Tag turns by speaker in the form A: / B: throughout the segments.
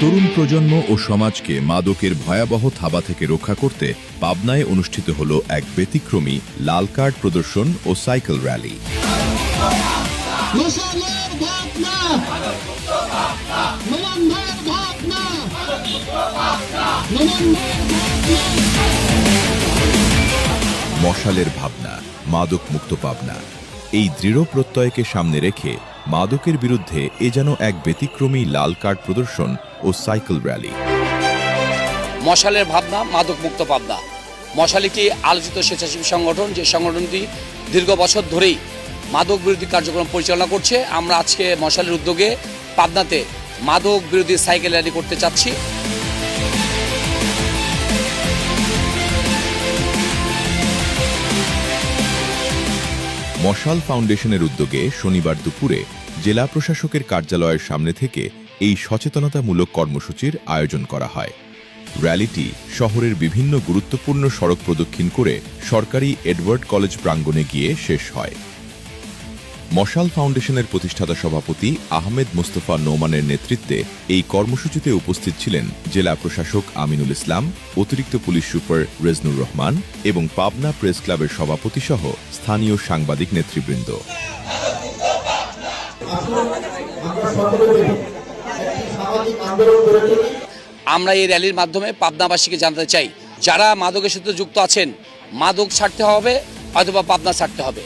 A: তরুণ প্রজন্ম ও সমাজকে মাদকের ভয়াবহ থাবা থেকে রক্ষা করতে পাবনায় অনুষ্ঠিত হল এক ব্যতিক্রমী লাল কার্ড প্রদর্শন ও সাইকেল র্যালি। মশালের ভাবনা, মাদক মুক্ত পাবনা, এই দৃঢ় প্রত্যয়কে সামনে রেখে মাদকের বিরুদ্ধে এ যেন এক ব্যতিক্রমী লাল কার্ড প্রদর্শন ও সাইকেল র্যালি।
B: মশালের ভাবনা, মাদক মুক্ত পাবনা। মশাল একটি আলোচিত স্বেচ্ছাসেবী সংগঠন, যে সংগঠনটি দীর্ঘ বছর ধরেই মাদক বিরোধী কার্যক্রম পরিচালনা করছে। আমরা আজকে মশালের উদ্যোগে পাবনাতে মাদক বিরোধী সাইকেল র্যালি করতে চাচ্ছি।
A: মশাল ফাউন্ডেশনের উদ্যোগে শনিবার দুপুরে জেলা প্রশাসকের কার্যালয়ের সামনে থেকে এই সচেতনতামূলক কর্মসূচির আয়োজন করা হয়। র্যালিটি শহরের বিভিন্ন গুরুত্বপূর্ণ সড়ক প্রদক্ষিণ করে সরকারি এডওয়ার্ড কলেজ প্রাঙ্গণে গিয়ে শেষ হয়। মশাল ফাউন্ডেশনের প্রতিষ্ঠাতা সভাপতি আহমেদ মুস্তফা নোমানের নেতৃত্বে এই কর্মসূচিতে উপস্থিত ছিলেন জেলা প্রশাসক আমিনুল ইসলাম, অতিরিক্ত পুলিশ সুপার রেজনুর রহমান এবং পাবনা প্রেস ক্লাবের সভাপতি সহ স্থানীয় সাংবাদিক নেতৃবৃন্দ।
B: আমরা এই র্যালির মাধ্যমে পাবনাবাসীকে জানাতে চাই, যারা মাদকের সাথে যুক্ত আছেন, মাদক ছাড়তে হবে অথবা পাবনা ছাড়তে হবে।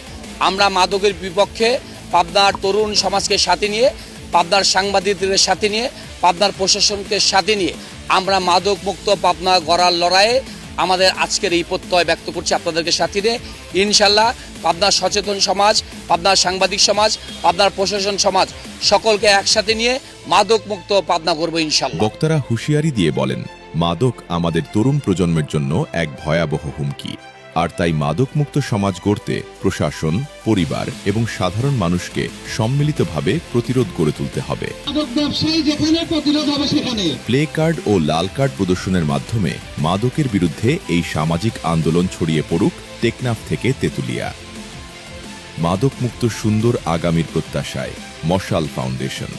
B: আমরা মাদকের বিপক্ষে পাবনার তরুণ সমাজকে সাথে নিয়ে, পাবনার সাংবাদিকদের সাথে নিয়ে, পাবনার প্রশাসনকে সাথে নিয়ে আমরা মাদক মুক্ত পাবনা গড়ার লড়াইয়ে আমাদের আজকের এই প্রত্যয় ব্যক্ত করছি আপনাদেরকে সাথে নিয়ে। ইনশাল্লাহ পাবনার সচেতন সমাজ, পাবনার সাংবাদিক সমাজ, পাবনার প্রশাসন সমাজ সকলকে একসাথে নিয়ে মাদক মুক্ত পাবনা করব ইনশাল্লাহ।
A: বক্তারা হুঁশিয়ারি দিয়ে বলেন, মাদক আমাদের তরুণ প্রজন্মের জন্য এক ভয়াবহ হুমকি, আর তাই মাদক মুক্ত সমাজ গড়তে প্রশাসন, পরিবার এবং সাধারণ মানুষকে সম্মিলিতভাবে প্রতিরোধ গড়ে তুলতে হবে। প্লে কার্ড ও লাল কার্ড প্রদর্শনের মাধ্যমে মাদকের বিরুদ্ধে এই সামাজিক আন্দোলন ছড়িয়ে পড়ুক টেকনাফ থেকে তেতুলিয়া। মাদক মুক্ত সুন্দর আগামীর প্রত্যাশায় মশাল ফাউন্ডেশন।